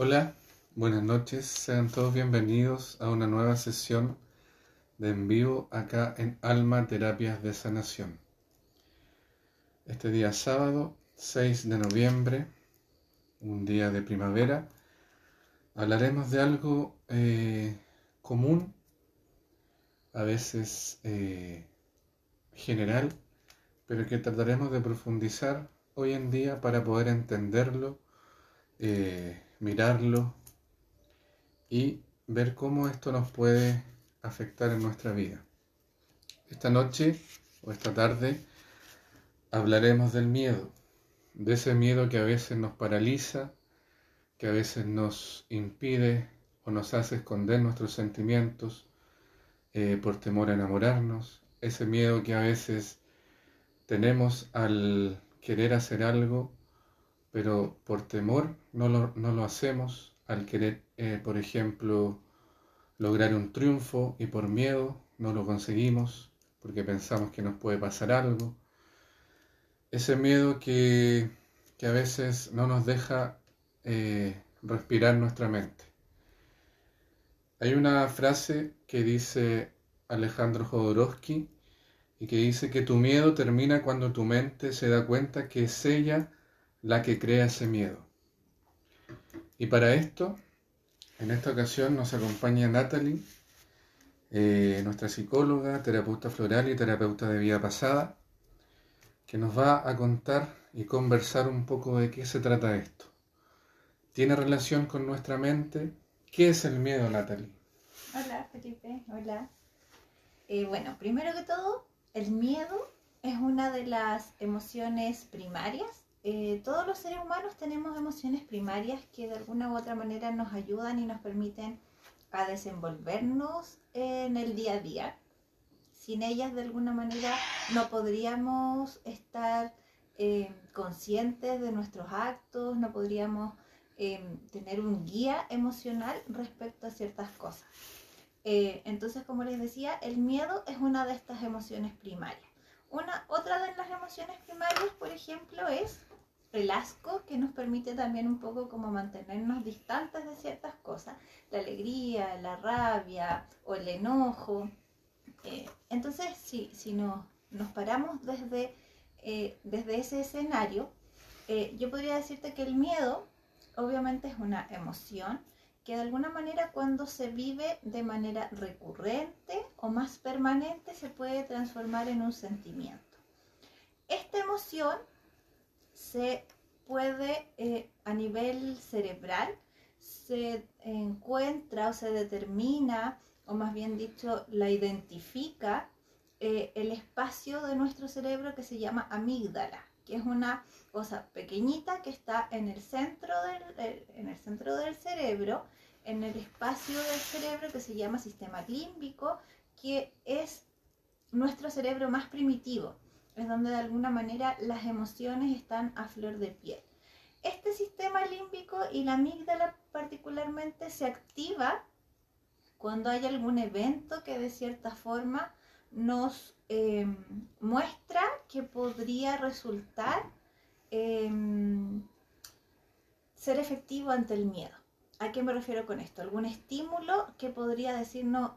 Hola, buenas noches, sean todos bienvenidos a una nueva sesión de en vivo acá en Alma Terapias de Sanación. Este día sábado, 6 de noviembre, un día de primavera, hablaremos de algo común, a veces general, pero que trataremos de profundizar hoy en día para poder entenderlo, mirarlo y ver cómo esto nos puede afectar en nuestra vida. Esta noche o esta tarde hablaremos del miedo, de ese miedo que a veces nos paraliza, que a veces nos impide o nos hace esconder nuestros sentimientos por temor a enamorarnos, ese miedo que a veces tenemos al querer hacer algo, pero por temor no lo hacemos, al querer, por ejemplo, lograr un triunfo y por miedo no lo conseguimos porque pensamos que nos puede pasar algo. Ese miedo que a veces no nos deja respirar nuestra mente. Hay una frase que dice Alejandro Jodorowsky y que dice que tu miedo termina cuando tu mente se da cuenta que es ella la que crea ese miedo. Y para esto, en esta ocasión nos acompaña Natalie, nuestra psicóloga, terapeuta floral y terapeuta de vida pasada, que nos va a contar y conversar un poco de qué se trata esto. ¿Tiene relación con nuestra mente? ¿Qué es el miedo, Natalie? Hola Felipe, hola. Bueno, primero que todo, el miedo es una de las emociones primarias. Todos los seres humanos tenemos emociones primarias que de alguna u otra manera nos ayudan y nos permiten a desenvolvernos en el día a día. Sin ellas de alguna manera no podríamos estar conscientes de nuestros actos, no podríamos tener un guía emocional respecto a ciertas cosas. Entonces, como les decía, el miedo es una de estas emociones primarias. Otra de las emociones primarias, por ejemplo, es el asco, que nos permite también un poco como mantenernos distantes de ciertas cosas, la alegría, la rabia o el enojo. Entonces, si nos paramos desde ese escenario, yo podría decirte que el miedo obviamente es una emoción que de alguna manera cuando se vive de manera recurrente o más permanente se puede transformar en un sentimiento. Esta emoción se puede a nivel cerebral, se encuentra o se determina, o más bien dicho, la identifica el espacio de nuestro cerebro que se llama amígdala, que es una cosa pequeñita que está en el centro del cerebro, en el espacio del cerebro que se llama sistema límbico, que es nuestro cerebro más primitivo, es donde de alguna manera las emociones están a flor de piel. Este sistema límbico y la amígdala particularmente se activa cuando hay algún evento que de cierta forma nos muestra que podría resultar ser efectivo ante el miedo. ¿A qué me refiero con esto? Algún estímulo que podría decirnos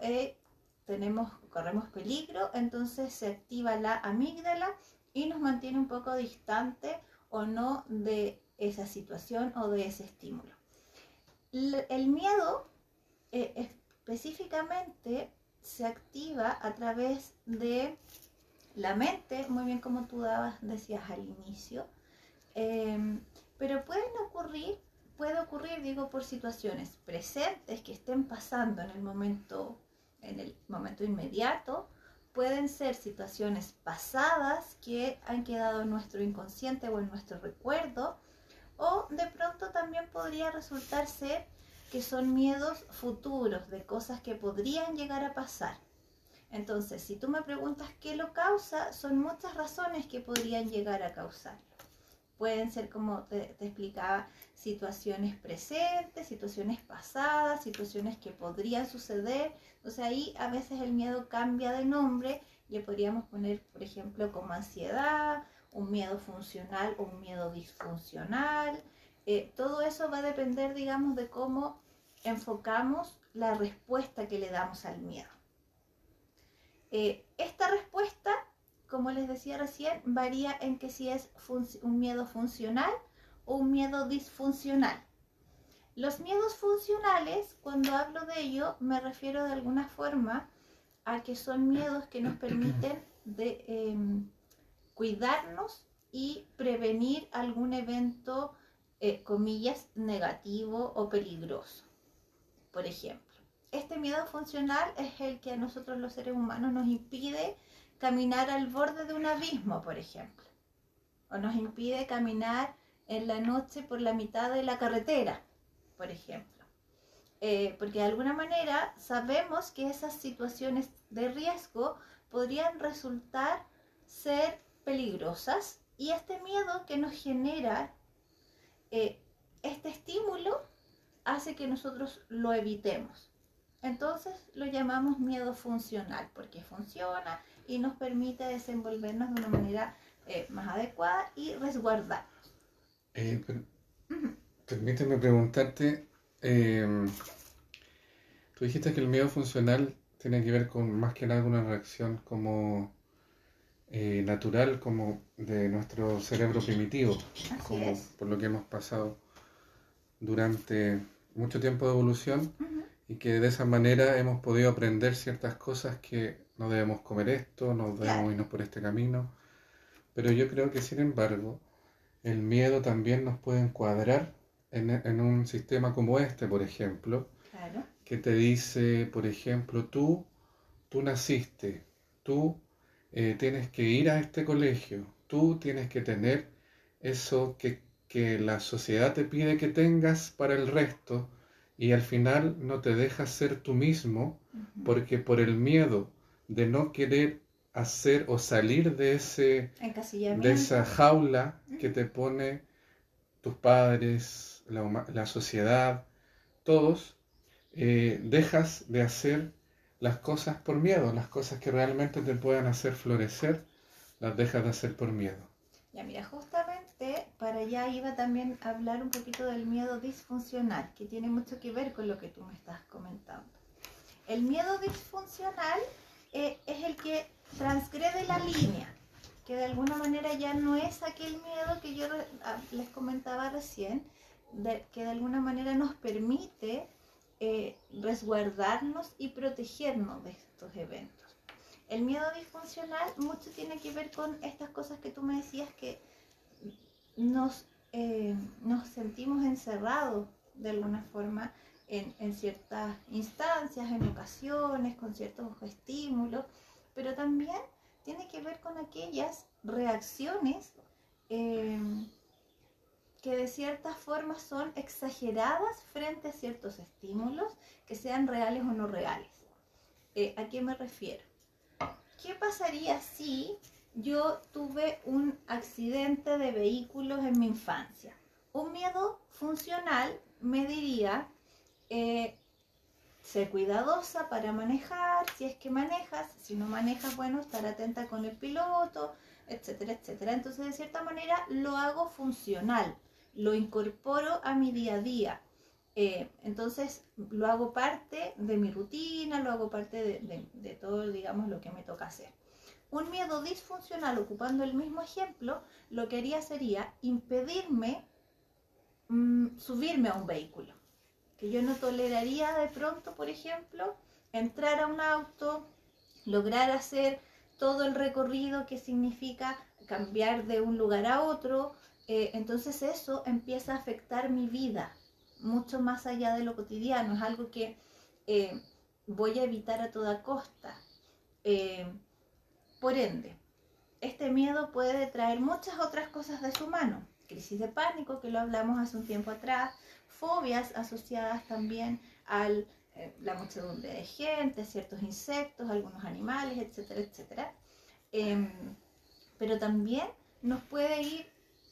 corremos peligro, entonces se activa la amígdala y nos mantiene un poco distante o no de esa situación o de ese estímulo. El miedo específicamente se activa a través de la mente, muy bien como tú decías al inicio, pero puede ocurrir, por situaciones presentes que estén pasando en el momento inmediato, pueden ser situaciones pasadas que han quedado en nuestro inconsciente o en nuestro recuerdo, o de pronto también podría resultar ser que son miedos futuros de cosas que podrían llegar a pasar. Entonces, si tú me preguntas qué lo causa, son muchas razones que podrían llegar a causarlo. Pueden ser, como te explicaba, situaciones presentes, situaciones pasadas, situaciones que podrían suceder. Entonces ahí a veces el miedo cambia de nombre. Le podríamos poner, por ejemplo, como ansiedad, un miedo funcional o un miedo disfuncional. todo eso va a depender, digamos, de cómo enfocamos la respuesta que le damos al miedo. Esta respuesta, como les decía recién, varía en que si es un miedo funcional o un miedo disfuncional. Los miedos funcionales, cuando hablo de ello, me refiero de alguna forma a que son miedos que nos permiten cuidarnos y prevenir algún evento, comillas, negativo o peligroso. Por ejemplo, este miedo funcional es el que a nosotros los seres humanos nos impide caminar al borde de un abismo, por ejemplo, o nos impide caminar en la noche por la mitad de la carretera, por ejemplo. Porque de alguna manera sabemos que esas situaciones de riesgo podrían resultar ser peligrosas, y este miedo que nos genera este estímulo hace que nosotros lo evitemos. Entonces lo llamamos miedo funcional, porque funciona y nos permite desenvolvernos de una manera más adecuada y resguardarnos. Permíteme preguntarte, tú dijiste que el miedo funcional tiene que ver con más que nada una reacción como natural, como de nuestro cerebro primitivo, como es. por lo que hemos pasado durante mucho tiempo de evolución, y que de esa manera hemos podido aprender ciertas cosas, que no debemos comer esto, no debemos irnos por este camino. Pero yo creo que, sin embargo, el miedo también nos puede encuadrar en un sistema como este, por ejemplo, Claro. que te dice, por ejemplo, tú naciste, tú tienes que ir a este colegio, tú tienes que tener eso que la sociedad te pide que tengas para el resto, y al final no te dejas ser tú mismo, porque por el miedo de no querer hacer o salir de esa jaula que te pone tus padres, la sociedad, todos, dejas de hacer las cosas por miedo. Las cosas que realmente te puedan hacer florecer, las dejas de hacer por miedo. Ya, mira, justamente para allá iba también a hablar un poquito del miedo disfuncional, que tiene mucho que ver con lo que tú me estás comentando. El miedo disfuncional es el que transgrede la línea, que de alguna manera ya no es aquel miedo que yo les comentaba recién, que de alguna manera nos permite resguardarnos y protegernos de estos eventos. El miedo disfuncional mucho tiene que ver con estas cosas que tú me decías, que nos sentimos encerrados de alguna forma en ciertas instancias, en ocasiones, con ciertos estímulos, pero también tiene que ver con aquellas reacciones que de cierta forma son exageradas frente a ciertos estímulos, que sean reales o no reales. ¿A qué me refiero? ¿Qué pasaría si yo tuve un accidente de vehículos en mi infancia? Un miedo funcional me diría, ser cuidadosa para manejar, si es que manejas, si no manejas, bueno, estar atenta con el piloto, etcétera, etcétera. Entonces, de cierta manera, lo hago funcional, lo incorporo a mi día a día. Entonces, lo hago parte de mi rutina, lo hago parte de todo, digamos, lo que me toca hacer. Un miedo disfuncional, ocupando el mismo ejemplo, lo que haría sería impedirme subirme a un vehículo. Que yo no toleraría de pronto, por ejemplo, entrar a un auto, lograr hacer todo el recorrido que significa cambiar de un lugar a otro. Entonces eso empieza a afectar mi vida mucho más allá de lo cotidiano. Es algo que voy a evitar a toda costa. Por ende, este miedo puede traer muchas otras cosas de su mano. Crisis de pánico, que lo hablamos hace un tiempo atrás, fobias asociadas también a la muchedumbre de gente, ciertos insectos, algunos animales, etcétera, etcétera. Pero también nos puede ir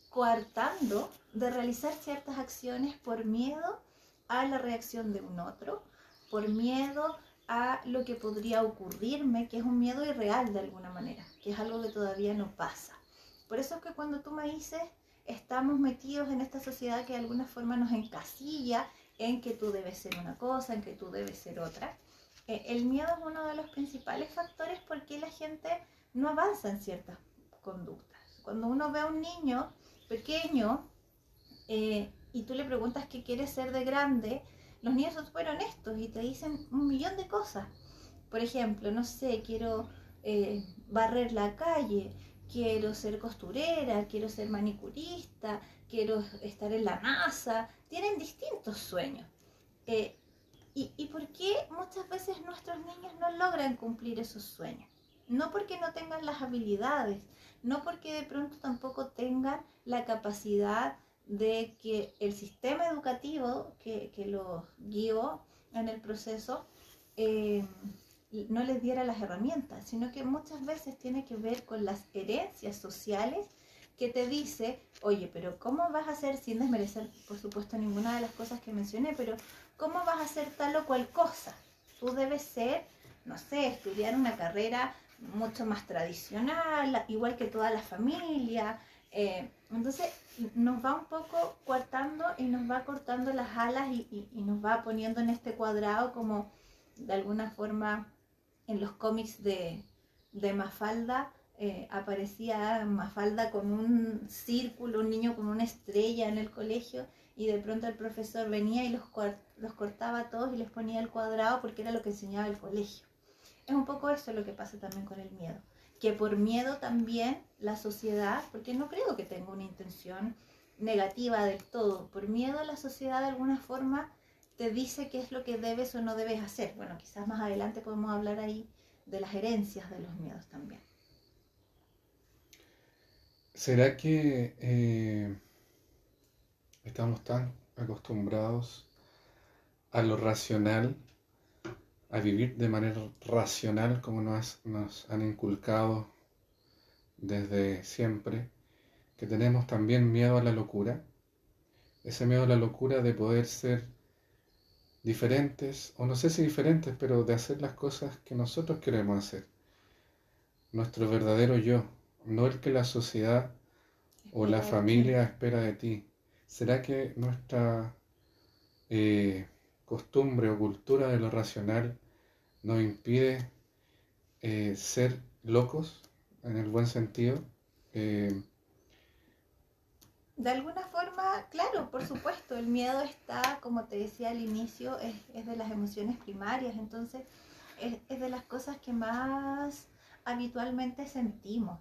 coartando de realizar ciertas acciones por miedo a la reacción de un otro, por miedo a lo que podría ocurrirme, que es un miedo irreal de alguna manera, que es algo que todavía no pasa. Por eso es que cuando tú me dices, estamos metidos en esta sociedad que de alguna forma nos encasilla en que tú debes ser una cosa, en que tú debes ser otra. El miedo es uno de los principales factores por qué la gente no avanza en ciertas conductas. Cuando uno ve a un niño pequeño y tú le preguntas qué quiere ser de grande, los niños son súper honestos y te dicen un millón de cosas. Por ejemplo, no sé, quiero barrer la calle, quiero ser costurera, quiero ser manicurista, quiero estar en la NASA. Tienen distintos sueños. ¿Y por qué muchas veces nuestros niños no logran cumplir esos sueños? No porque no tengan las habilidades, no porque de pronto tampoco tengan la capacidad de que el sistema educativo que los guió en el proceso no les diera las herramientas, sino que muchas veces tiene que ver con las herencias sociales que te dice, oye, pero ¿cómo vas a hacer, sin desmerecer por supuesto ninguna de las cosas que mencioné, pero ¿cómo vas a hacer tal o cual cosa? Tú debes ser, no sé, estudiar una carrera mucho más tradicional, igual que toda la familia. Entonces nos va un poco coartando y nos va cortando las alas y nos va poniendo en este cuadrado como de alguna forma en los cómics de Mafalda. Aparecía Mafalda con un círculo, un niño con una estrella en el colegio y de pronto el profesor venía y los cortaba a todos y les ponía el cuadrado porque era lo que enseñaba el colegio. Es un poco eso lo que pasa también con el miedo, que por miedo también la sociedad, porque no creo que tenga una intención negativa del todo, por miedo la sociedad de alguna forma te dice qué es lo que debes o no debes hacer. Bueno, quizás más adelante podemos hablar ahí de las herencias de los miedos también. ¿Será que estamos tan acostumbrados a lo racional, a vivir de manera racional como nos han inculcado desde siempre, que tenemos también miedo a la locura? Ese miedo a la locura de poder ser diferentes, o no sé si diferentes, pero de hacer las cosas que nosotros queremos hacer. Nuestro verdadero yo, no el que la sociedad o la familia espera de ti. ¿Será que nuestra costumbre o cultura de lo racional nos impide ser locos en el buen sentido? De alguna forma, claro, por supuesto, el miedo está, como te decía al inicio, es de las emociones primarias, entonces es de las cosas que más habitualmente sentimos.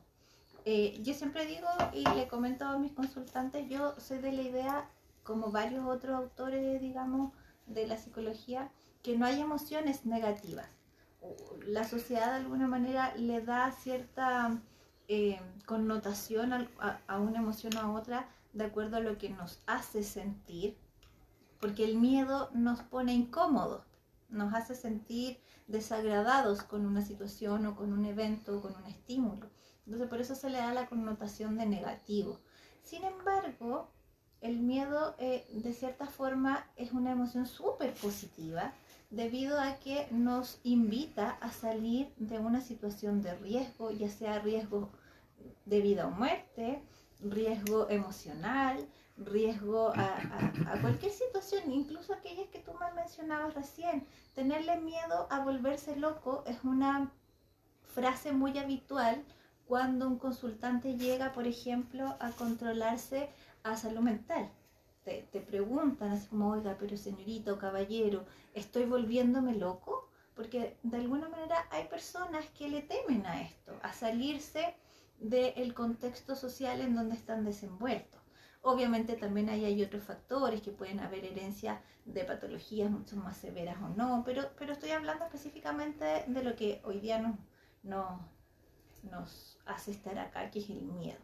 Yo siempre digo y le comento a mis consultantes, yo soy de la idea, como varios otros autores, digamos, de la psicología, que no hay emociones negativas. La sociedad de alguna manera le da cierta connotación a una emoción o a otra de acuerdo a lo que nos hace sentir, porque el miedo nos pone incómodos, nos hace sentir desagradados con una situación o con un evento o con un estímulo. Entonces por eso se le da la connotación de negativo. Sin embargo, el miedo de cierta forma es una emoción súper positiva debido a que nos invita a salir de una situación de riesgo, ya sea riesgo de vida o muerte, riesgo emocional, riesgo a cualquier situación, incluso aquellas que tú me mencionabas recién. Tenerle miedo a volverse loco es una frase muy habitual cuando un consultante llega, por ejemplo, a controlarse a salud mental. Te preguntan así como, oiga, pero señorita o caballero, ¿estoy volviéndome loco? Porque de alguna manera hay personas que le temen a esto, a salirse del contexto social en donde están desenvueltos. Obviamente también hay otros factores que pueden haber herencia de patologías mucho más severas o no, pero estoy hablando específicamente de lo que hoy día nos hace estar acá, que es el miedo.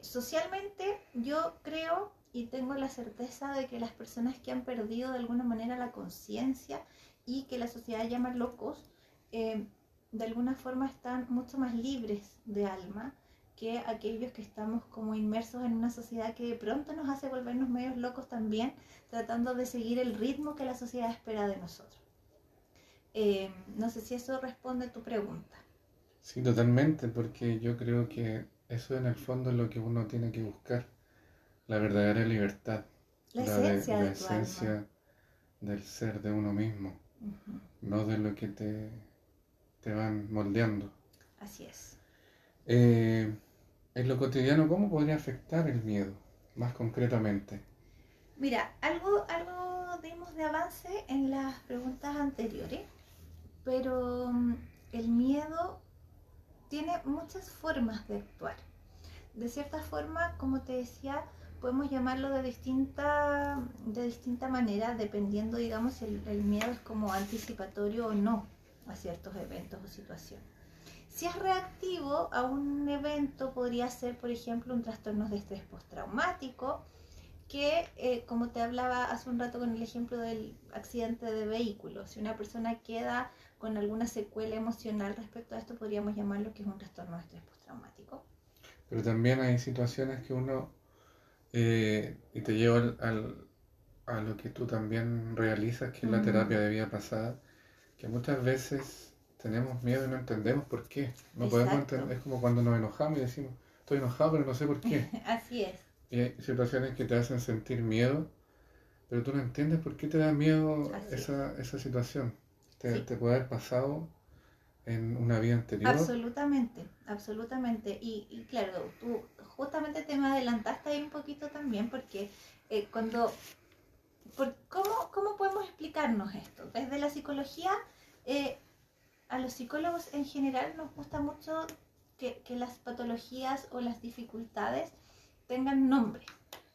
Socialmente yo creo y tengo la certeza de que las personas que han perdido de alguna manera la conciencia y que la sociedad llama locos, de alguna forma están mucho más libres de alma que aquellos que estamos como inmersos en una sociedad que de pronto nos hace volvernos medios locos también, tratando de seguir el ritmo que la sociedad espera de nosotros. No sé si eso responde a tu pregunta. Sí, totalmente, porque yo creo que eso en el fondo es lo que uno tiene que buscar. la verdadera libertad, la esencia la de tu alma. esencia del ser de uno mismo, Ujú. no de lo que te van moldeando. Así es. En lo cotidiano, ¿cómo podría afectar el miedo, más concretamente? Mira, algo dimos de avance en las preguntas anteriores, pero el miedo tiene muchas formas de actuar. De cierta forma, como te decía, podemos llamarlo de distinta manera, dependiendo, digamos, si el miedo es como anticipatorio o no a ciertos eventos o situaciones. Si es reactivo a un evento, podría ser, por ejemplo, un trastorno de estrés postraumático, que, como te hablaba hace un rato con el ejemplo del accidente de vehículo, si una persona queda con alguna secuela emocional respecto a esto, podríamos llamarlo que es un trastorno de estrés postraumático. Pero también hay situaciones que uno, y te llevo a lo que tú también realizas, que es la terapia de vida pasada, que muchas veces tenemos miedo y no entendemos por qué. No podemos entender, es como cuando nos enojamos y decimos, estoy enojado pero no sé por qué. Así es. Y hay situaciones que te hacen sentir miedo, pero tú no entiendes por qué te da miedo esa situación. Sí. Te puede haber pasado en una vida anterior. Absolutamente, absolutamente. Y claro, tú justamente te me adelantaste ahí un poquito también porque ¿cómo podemos explicarnos esto? Desde la psicología, a los psicólogos en general nos gusta mucho que las patologías o las dificultades tengan nombre.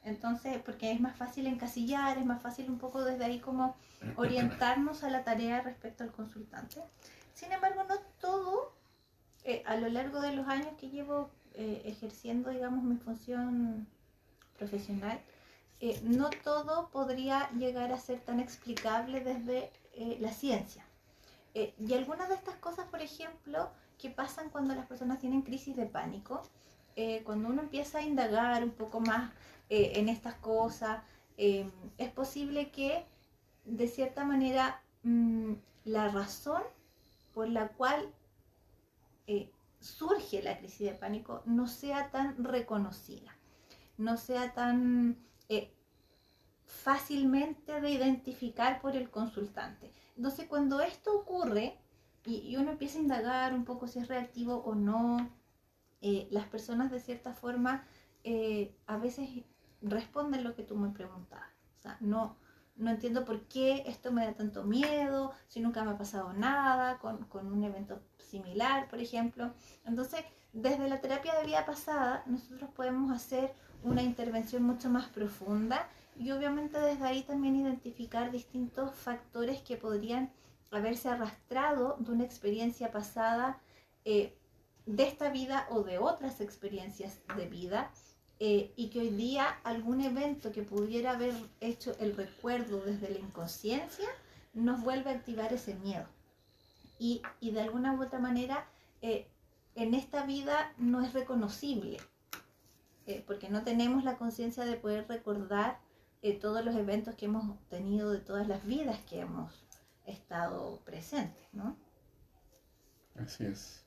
Entonces, porque es más fácil encasillar, es más fácil un poco desde ahí como orientarnos a la tarea respecto al consultante. Sin embargo, no todo, a lo largo de los años que llevo ejerciendo, digamos, mi función profesional, no todo podría llegar a ser tan explicable desde la ciencia. Y algunas de estas cosas, por ejemplo, que pasan cuando las personas tienen crisis de pánico, cuando uno empieza a indagar un poco más en estas cosas, es posible que de cierta manera la razón por la cual surge la crisis de pánico no sea tan reconocida, no sea tan fácilmente de identificar por el consultante. Entonces, cuando esto ocurre y uno empieza a indagar un poco si es reactivo o no, las personas de cierta forma a veces responden lo que tú me preguntabas. O sea, no entiendo por qué esto me da tanto miedo, si nunca me ha pasado nada con un evento similar, por ejemplo. Entonces, desde la terapia de vida pasada, nosotros podemos hacer una intervención mucho más profunda y obviamente desde ahí también identificar distintos factores que podrían haberse arrastrado de una experiencia pasada, de esta vida o de otras experiencias de vida, y que hoy día algún evento que pudiera haber hecho el recuerdo desde la inconsciencia nos vuelve a activar ese miedo. Y de alguna u otra manera, en esta vida no es reconocible, porque no tenemos la conciencia de poder recordar todos los eventos que hemos tenido, de todas las vidas que hemos estado presentes, ¿no? Así es.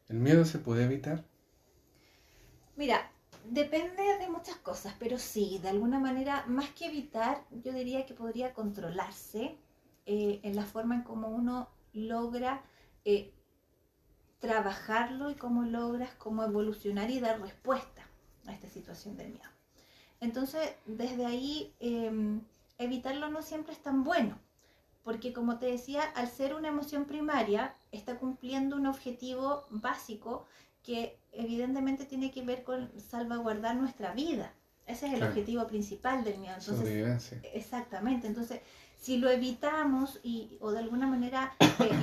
¿El miedo se puede evitar? Mira, depende de muchas cosas, pero sí, de alguna manera, más que evitar, yo diría que podría controlarse en la forma en cómo uno logra trabajarlo y cómo logras cómo evolucionar y dar respuesta a esta situación de miedo. Entonces, desde ahí, evitarlo no siempre es tan bueno, porque como te decía, al ser una emoción primaria, está cumpliendo un objetivo básico que evidentemente tiene que ver con salvaguardar nuestra vida. Ese es el objetivo principal del miedo. Entonces, exactamente. Entonces, si lo evitamos o de alguna manera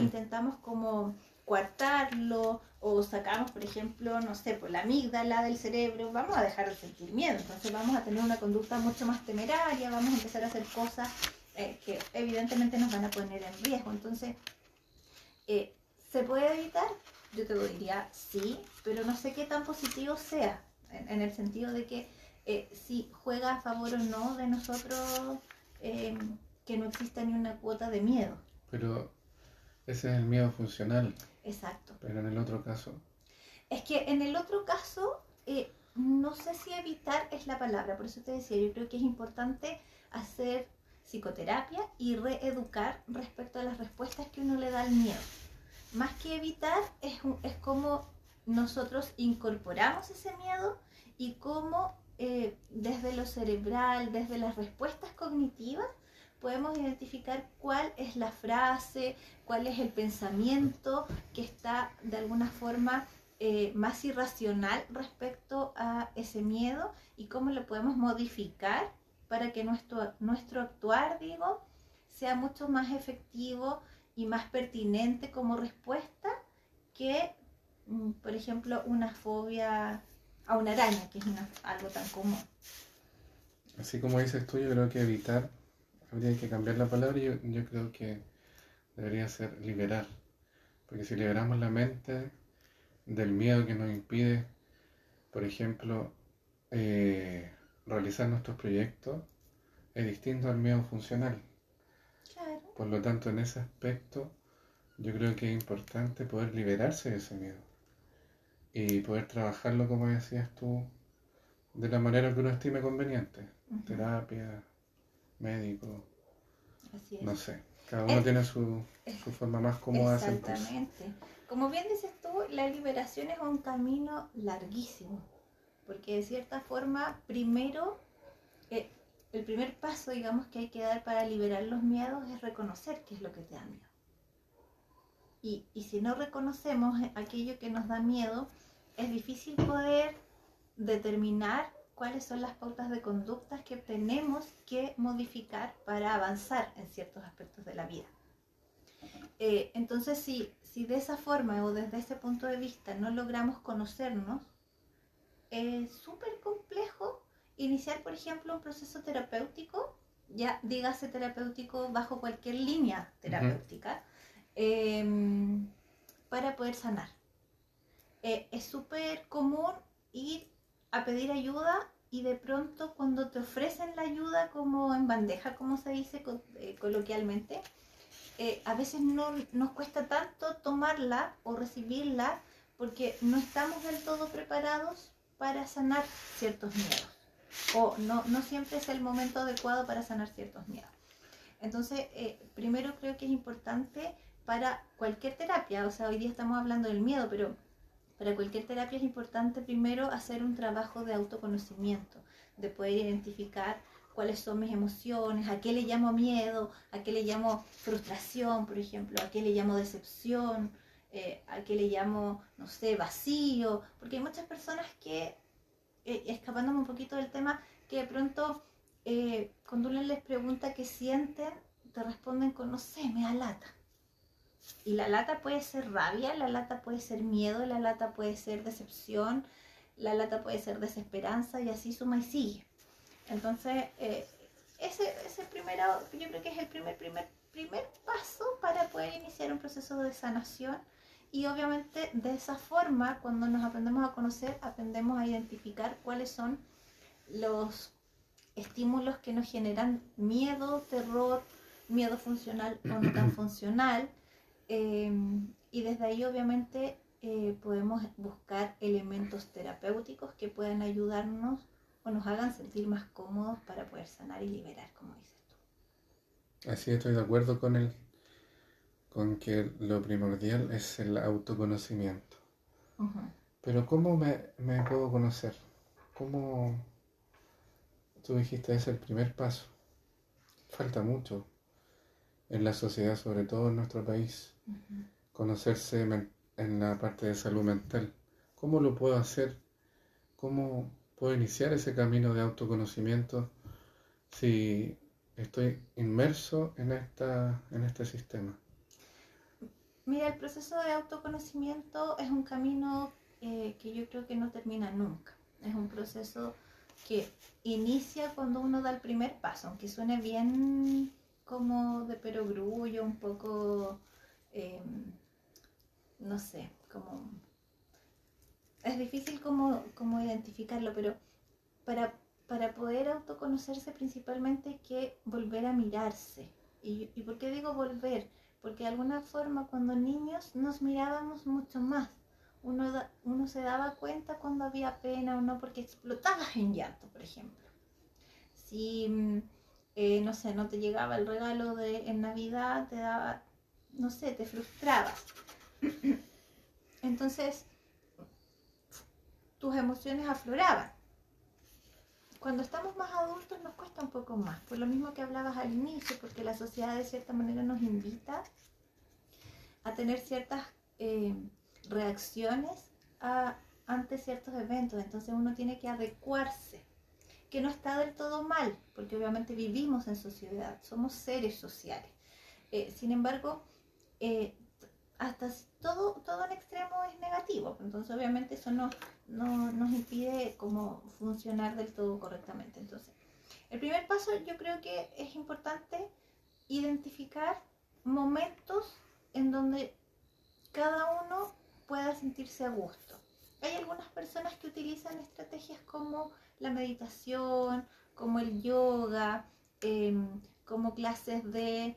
intentamos como coartarlo o sacamos, por ejemplo, no sé, por la amígdala del cerebro, vamos a dejar de sentir miedo. Entonces vamos a tener una conducta mucho más temeraria, vamos a empezar a hacer cosas que evidentemente nos van a poner en riesgo. Entonces, ¿se puede evitar? Yo te diría sí, pero no sé qué tan positivo sea, en el sentido de que si juega a favor o no de nosotros que no exista ni una cuota de miedo. Pero ese es el miedo funcional. Exacto. Pero en el otro caso. Es que en el otro caso no sé si evitar es la palabra, por eso te decía, yo creo que es importante hacer psicoterapia y reeducar respecto a las respuestas que uno le da al miedo. Más que evitar, es como nosotros incorporamos ese miedo y cómo desde lo cerebral, desde las respuestas cognitivas, podemos identificar cuál es la frase, cuál es el pensamiento que está de alguna forma más irracional respecto a ese miedo y cómo lo podemos modificar para que nuestro actuar, digo, sea mucho más efectivo y más pertinente como respuesta que, por ejemplo, una fobia a una araña, que es algo tan común. Así como dices tú, yo creo que evitar, habría que cambiar la palabra y yo creo que debería ser liberar. Porque si liberamos la mente del miedo que nos impide, por ejemplo, realizar nuestros proyectos, es distinto al miedo funcional. Claro. Por lo tanto, en ese aspecto, yo creo que es importante poder liberarse de ese miedo y poder trabajarlo, como decías tú, de la manera que uno estime conveniente. Terapia, médico, Así es. no sé. Cada uno tiene su forma más cómoda de sentirse. Exactamente. Como bien dices tú, la liberación es un camino larguísimo, porque de cierta forma, primero, el primer paso, digamos, que hay que dar para liberar los miedos es reconocer qué es lo que te da miedo. Y si no reconocemos aquello que nos da miedo, es difícil poder determinar cuáles son las pautas de conductas que tenemos que modificar para avanzar en ciertos aspectos de la vida. Entonces, si de esa forma o desde ese punto de vista no logramos conocernos, es súper complejo iniciar, por ejemplo, un proceso terapéutico, ya dígase terapéutico bajo cualquier línea terapéutica, para poder sanar. Es súper común ir a pedir ayuda y de pronto cuando te ofrecen la ayuda como en bandeja, como se dice coloquialmente, a veces no nos cuesta tanto tomarla o recibirla porque no estamos del todo preparados para sanar ciertos miedos o no siempre es el momento adecuado para sanar ciertos miedos. Entonces, primero creo que es importante para cualquier terapia, o sea, hoy día estamos hablando del miedo, pero para cualquier terapia es importante primero hacer un trabajo de autoconocimiento, de poder identificar cuáles son mis emociones, a qué le llamo miedo, a qué le llamo frustración, por ejemplo, a qué le llamo decepción, a qué le llamo, no sé, vacío, porque hay muchas personas que, escapándome un poquito del tema, que de pronto cuando uno les pregunta qué sienten, te responden con, no sé, me da lata. Y la lata puede ser rabia, la lata puede ser miedo, la lata puede ser decepción, la lata puede ser desesperanza y así suma y sigue. Entonces, ese primero, yo creo que es el primer paso para poder iniciar un proceso de sanación. Y obviamente de esa forma, cuando nos aprendemos a conocer, aprendemos a identificar cuáles son los estímulos que nos generan miedo, terror, miedo funcional o no tan funcional. Y desde ahí obviamente podemos buscar elementos terapéuticos que puedan ayudarnos o nos hagan sentir más cómodos para poder sanar y liberar, como dices tú. Así estoy de acuerdo con que lo primordial es el autoconocimiento. Pero ¿cómo me puedo conocer? ¿Cómo? Tú dijiste, es el primer paso. Falta mucho en la sociedad, sobre todo en nuestro país, conocerse en la parte de salud mental. ¿Cómo lo puedo hacer? ¿Cómo puedo iniciar ese camino de autoconocimiento si estoy inmerso en este sistema? Mira, el proceso de autoconocimiento es un camino que yo creo que no termina nunca. Es un proceso que inicia cuando uno da el primer paso, aunque suene bien como de perogrullo, un poco, no sé, como... Es difícil como identificarlo, pero para poder autoconocerse principalmente hay que volver a mirarse. ¿Y por qué digo volver? Porque de alguna forma cuando niños nos mirábamos mucho más uno se daba cuenta cuando había pena o no, porque explotabas en llanto, por ejemplo. Si, no sé, no te llegaba el regalo en Navidad, te daba, no sé, te frustrabas. Entonces, tus emociones afloraban. Cuando estamos más adultos nos cuesta un poco más, por lo mismo que hablabas al inicio, porque la sociedad de cierta manera nos invita a tener ciertas reacciones ante ciertos eventos. Entonces uno tiene que adecuarse, que no está del todo mal, porque obviamente vivimos en sociedad, somos seres sociales. Sin embargo, hasta todo en extremo es negativo, entonces obviamente eso no nos impide como funcionar del todo correctamente. Entonces, el primer paso, yo creo que es importante identificar momentos en donde cada uno pueda sentirse a gusto. Hay algunas personas que utilizan estrategias como la meditación, como el yoga, como clases de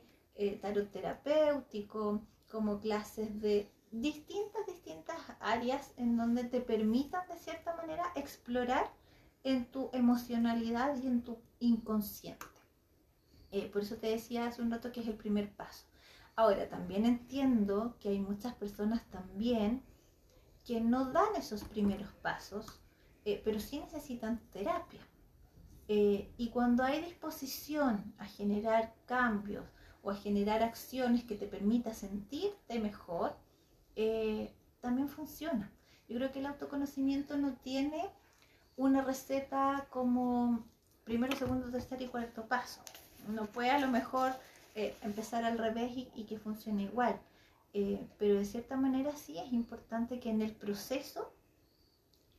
tarot terapéutico, como clases de distintas áreas en donde te permitan de cierta manera explorar en tu emocionalidad y en tu inconsciente. Por eso te decía hace un rato que es el primer paso. Ahora, también entiendo que hay muchas personas también que no dan esos primeros pasos, pero sí necesitan terapia. Y cuando hay disposición a generar cambios o a generar acciones que te permita sentirte mejor, también funciona. Yo creo que el autoconocimiento no tiene una receta como primero, segundo, tercer y cuarto paso. Uno puede a lo mejor empezar al revés y que funcione igual. Pero de cierta manera sí es importante que en el proceso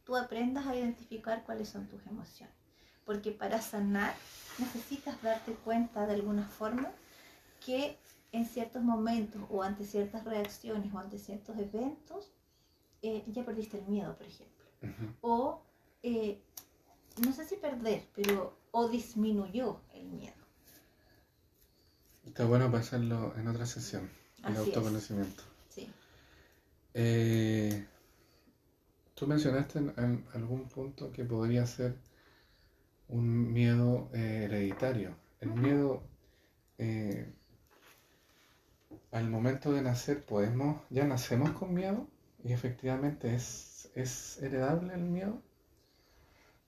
tú aprendas a identificar cuáles son tus emociones. Porque para sanar necesitas darte cuenta de alguna forma que en ciertos momentos o ante ciertas reacciones o ante ciertos eventos ya perdiste el miedo, por ejemplo. O no sé si perder, pero o disminuyó el miedo. Está bueno pasarlo en otra sesión, el Así autoconocimiento. Sí. Tú mencionaste en algún punto que podría ser un miedo hereditario. El miedo al momento de nacer, ya nacemos con miedo y efectivamente es heredable el miedo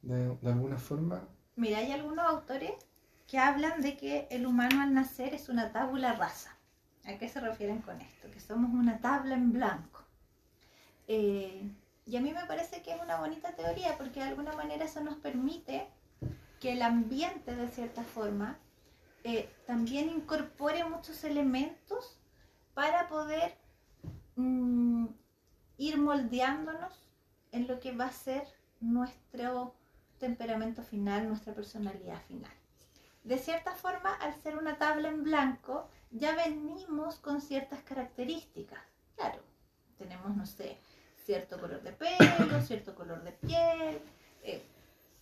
de alguna forma. Mira, hay algunos autores que hablan de que el humano al nacer es una tabula rasa. ¿A qué se refieren con esto? Que somos una tabla en blanco. Y a mí me parece que es una bonita teoría porque de alguna manera eso nos permite que el ambiente de cierta forma también incorpore muchos elementos para poder ir moldeándonos en lo que va a ser nuestro temperamento final, nuestra personalidad final. De cierta forma, al ser una tabla en blanco, ya venimos con ciertas características. Claro, tenemos, no sé, cierto color de pelo, cierto color de piel,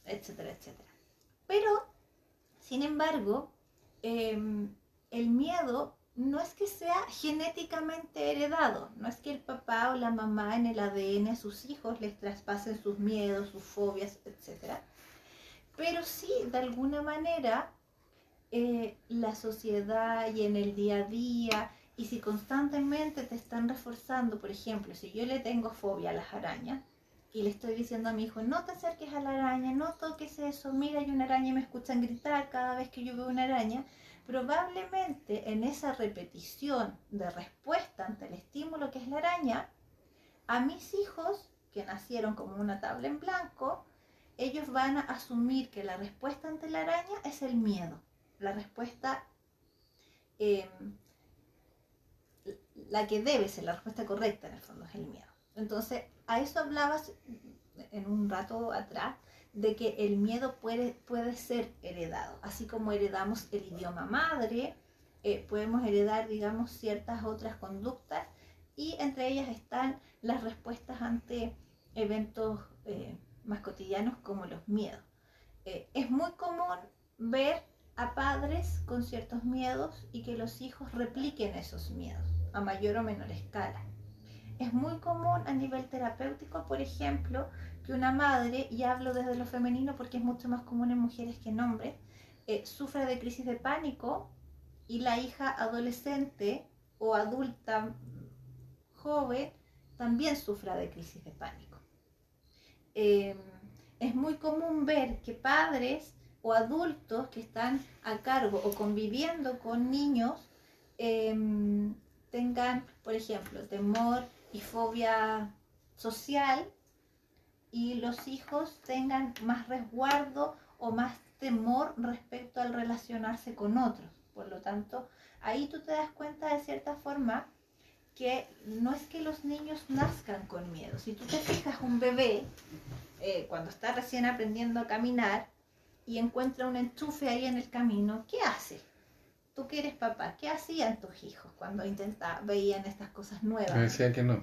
etcétera, etcétera. Pero, sin embargo, el miedo no es que sea genéticamente heredado, no es que el papá o la mamá en el ADN a sus hijos les traspasen sus miedos, sus fobias, etcétera. Pero sí, de alguna manera, la sociedad y en el día a día, y si constantemente te están reforzando, por ejemplo, si yo le tengo fobia a las arañas, y le estoy diciendo a mi hijo, no te acerques a la araña, no toques eso, mira, hay una araña y me escuchan gritar cada vez que yo veo una araña, probablemente en esa repetición de respuesta ante el estímulo que es la araña, a mis hijos, que nacieron como una tabla en blanco, ellos van a asumir que la respuesta ante la araña es el miedo. La respuesta, la que debe ser la respuesta correcta en el fondo es el miedo. Entonces, a eso hablabas en un rato atrás, de que el miedo puede ser heredado. Así como heredamos el idioma madre, podemos heredar, digamos, ciertas otras conductas, y entre ellas están las respuestas ante eventos más cotidianos como los miedos. Es muy común ver a padres con ciertos miedos y que los hijos repliquen esos miedos a mayor o menor escala. es muy común a nivel terapéutico, por ejemplo, que una madre, y hablo desde lo femenino porque es mucho más común en mujeres que en hombres, sufre de crisis de pánico y la hija adolescente o adulta joven también sufra de crisis de pánico. Es muy común ver que padres o adultos que están a cargo o conviviendo con niños tengan, por ejemplo, temor y fobia social, y los hijos tengan más resguardo o más temor respecto al relacionarse con otros. Por lo tanto, ahí tú te das cuenta de cierta forma que no es que los niños nazcan con miedo. Si tú te fijas, un bebé, cuando está recién aprendiendo a caminar y encuentra un enchufe ahí en el camino, ¿qué hace? Tú que eres papá, ¿qué hacían tus hijos cuando veían estas cosas nuevas? Me decía que no.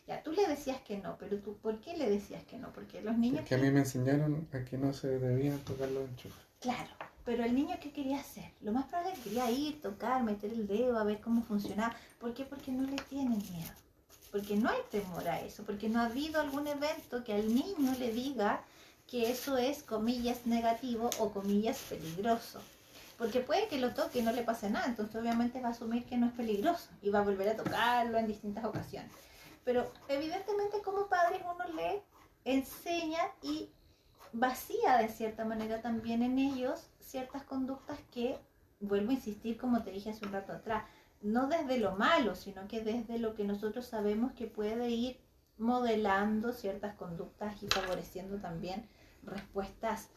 Ya, tú le decías que no, pero tú, ¿por qué le decías que no? Porque los niños... Porque a mí me enseñaron a que no se debían tocar los enchufes. Claro, pero el niño, ¿qué quería hacer? Lo más probable es que quería ir, tocar, meter el dedo, a ver cómo funcionaba. ¿Por qué? Porque no le tienen miedo. Porque no hay temor a eso. Porque no ha habido algún evento que al niño le diga que eso es, comillas, negativo o comillas, peligroso. Porque puede que lo toque y no le pase nada. Entonces obviamente va a asumir que no es peligroso y va a volver a tocarlo en distintas ocasiones. Pero evidentemente como padres uno le enseña y vacía de cierta manera también en ellos ciertas conductas que, vuelvo a insistir como te dije hace un rato atrás, no desde lo malo, sino que desde lo que nosotros sabemos que puede ir modelando ciertas conductas y favoreciendo también respuestas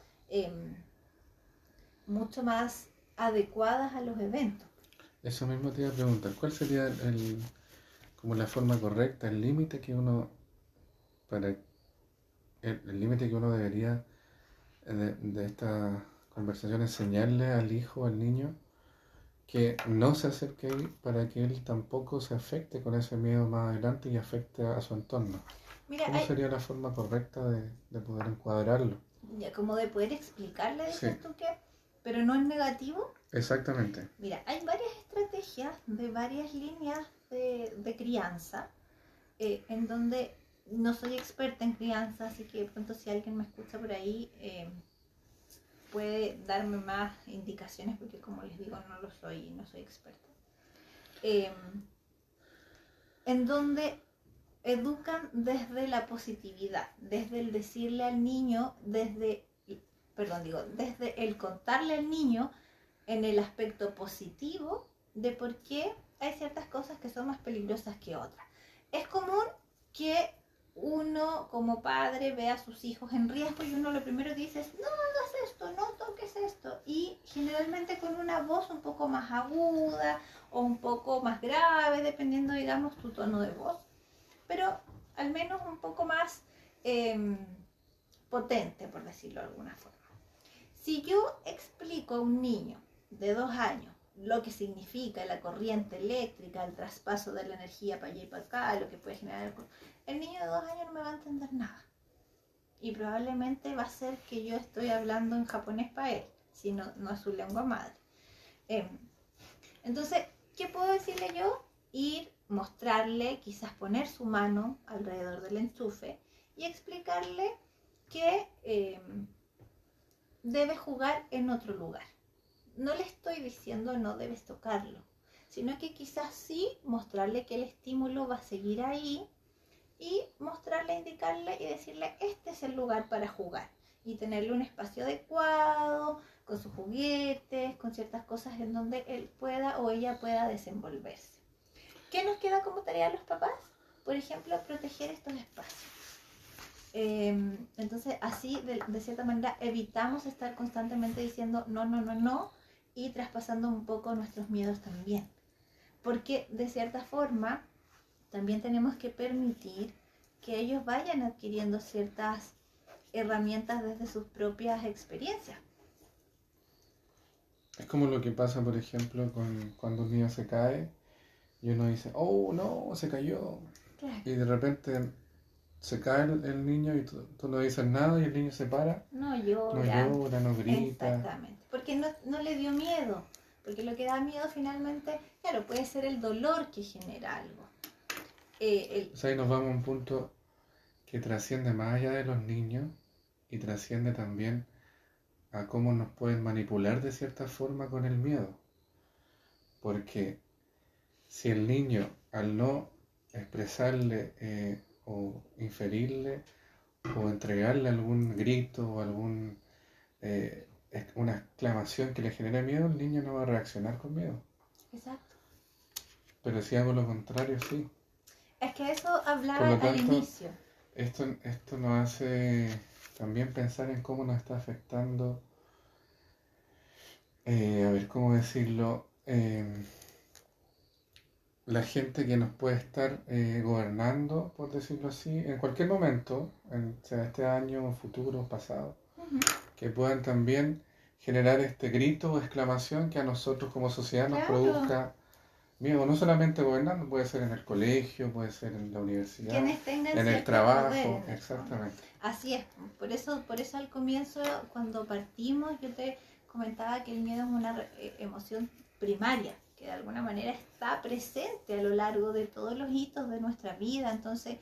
mucho más adecuadas a los eventos. Eso mismo te iba a preguntar, ¿cuál sería como la forma correcta, el límite que uno, el límite que uno debería de esta conversación enseñarle al hijo, al niño, que no se acerque ahí para que él tampoco se afecte con ese miedo más adelante y afecte a su entorno? Mira, ¿Cómo sería la forma correcta de poder encuadrarlo? Ya, como de poder explicarle, dices Sí. tú que, pero no es negativo. Exactamente. Mira, hay varias estrategias de varias líneas de crianza, en donde no soy experta en crianza, así que de pronto si alguien me escucha por ahí puede darme más indicaciones, porque como les digo, no lo soy y no soy experta. En donde educan desde la positividad, desde el decirle al niño, desde el contarle al niño en el aspecto positivo de por qué hay ciertas cosas que son más peligrosas que otras. Es común que uno como padre ve a sus hijos en riesgo y uno lo primero que dice es no hagas esto, no toques esto, y generalmente con una voz un poco más aguda o un poco más grave, dependiendo, digamos, tu tono de voz, pero al menos un poco más potente, por decirlo de alguna forma. Si yo explico a un niño de 2 años lo que significa la corriente eléctrica, el traspaso de la energía para allá y para acá, lo que puede generar, el niño de 2 años no me va a entender nada. Y probablemente va a ser que yo estoy hablando en japonés para él, si no es su lengua madre. Entonces, ¿qué puedo decirle yo? Ir, mostrarle, quizás poner su mano alrededor del enchufe y explicarle que debe jugar en otro lugar. No le estoy diciendo no debes tocarlo, sino que quizás sí mostrarle que el estímulo va a seguir ahí y mostrarle, indicarle y decirle este es el lugar para jugar y tenerle un espacio adecuado con sus juguetes, con ciertas cosas en donde él pueda o ella pueda desenvolverse. ¿Qué nos queda como tarea a los papás? Por ejemplo, proteger estos espacios. Entonces, así de cierta manera evitamos estar constantemente diciendo no y traspasando un poco nuestros miedos también. Porque de cierta forma también tenemos que permitir que ellos vayan adquiriendo ciertas herramientas desde sus propias experiencias. Es como lo que pasa, por ejemplo, cuando un niño se cae y uno dice, oh no, se cayó. Claro. Y de repente se cae el niño y tú no dices nada y el niño se para. No llora, no grita. Exactamente. Porque no le dio miedo. Porque lo que da miedo finalmente, claro, puede ser el dolor que genera algo. O sea, ahí nos vamos a un punto que trasciende más allá de los niños y trasciende también a cómo nos pueden manipular de cierta forma con el miedo. Porque si el niño, al no expresarle o inferirle o entregarle algún grito o una exclamación que le genere miedo, el niño no va a reaccionar con miedo. Exacto. Pero si hago lo contrario, sí. Es que eso hablaba Por lo tanto, al inicio. Esto nos hace también pensar en cómo nos está afectando, a ver, ¿cómo decirlo? La gente que nos puede estar gobernando, por decirlo así, en cualquier momento, sea este año, futuro, pasado, que puedan también generar este grito o exclamación que a nosotros como sociedad nos produzca miedo. No solamente gobernando, puede ser en el colegio, puede ser en la universidad, Quienes tengan en el cierto trabajo, poder, exactamente. Así es, por eso al comienzo, cuando partimos, yo te comentaba que el miedo es una emoción primaria, que de alguna manera está presente a lo largo de todos los hitos de nuestra vida. Entonces,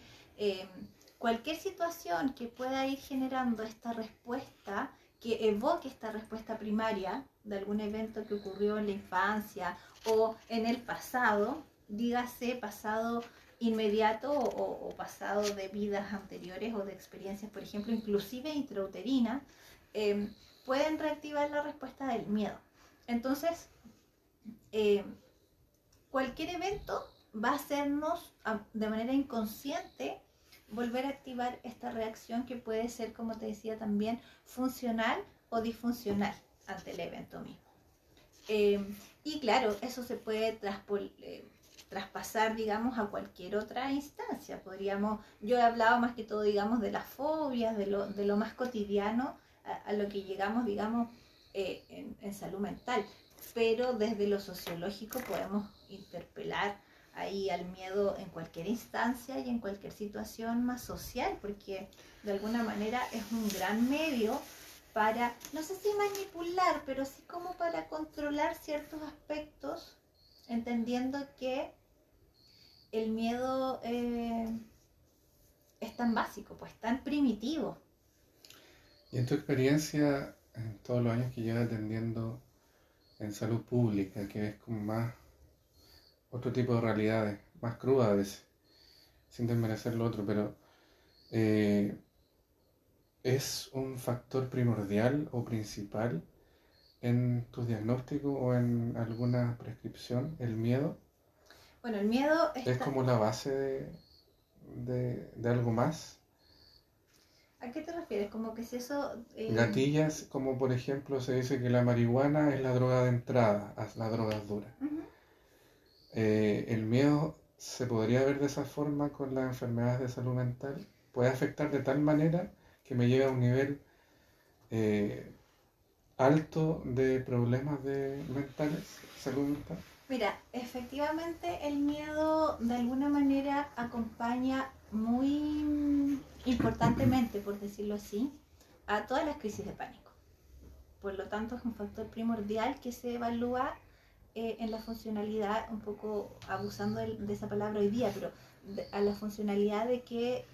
cualquier situación que pueda ir generando esta respuesta, que evoque esta respuesta primaria de algún evento que ocurrió en la infancia o en el pasado, dígase pasado inmediato o pasado de vidas anteriores o de experiencias, por ejemplo, inclusive intrauterina, pueden reactivar la respuesta del miedo. Entonces, cualquier evento va a hacernos de manera inconsciente volver a activar esta reacción que puede ser, como te decía también, funcional o disfuncional ante el evento mismo. Y claro, eso se puede traspasar, digamos, a cualquier otra instancia. Yo he hablado más que todo, digamos, de las fobias, de lo más cotidiano, a lo que llegamos, digamos, en salud mental. Pero desde lo sociológico podemos interpelar ahí al miedo en cualquier instancia y en cualquier situación más social, porque de alguna manera es un gran medio para, no sé si manipular, pero sí como para controlar ciertos aspectos, entendiendo que el miedo es tan básico, pues tan primitivo. Y en tu experiencia, en todos los años que llevas atendiendo en salud pública, que es como más otro tipo de realidades, más crudas a veces, sin desmerecer lo otro, pero ¿es un factor primordial o principal en tus diagnósticos o en alguna prescripción el miedo? Bueno, el miedo ¿Es como la base de algo más? ¿A qué te refieres? Como que si eso... Gatillas, como por ejemplo se dice que la marihuana es la droga de entrada a las drogas duras. El miedo se podría ver de esa forma con las enfermedades de salud mental. Puede afectar de tal manera que me lleve a un nivel alto de problemas mentales, salud mental. Mira, efectivamente el miedo de alguna manera acompaña muy importantemente, por decirlo así, a todas las crisis de pánico. Por lo tanto, es un factor primordial que se evalúa en la funcionalidad, un poco abusando de esa palabra hoy día, pero a la funcionalidad de que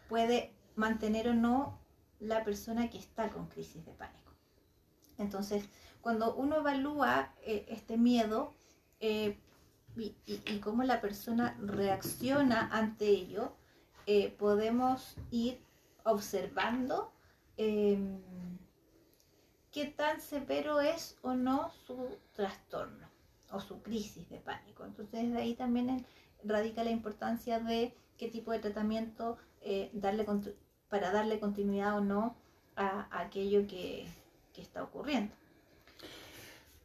puede mantener o no la persona que está con crisis de pánico. Entonces, cuando uno evalúa este miedo y cómo la persona reacciona ante ello, podemos ir observando qué tan severo es o no su trastorno o su crisis de pánico. Entonces, de ahí también radica la importancia de qué tipo de tratamiento para darle continuidad o no a aquello que está ocurriendo.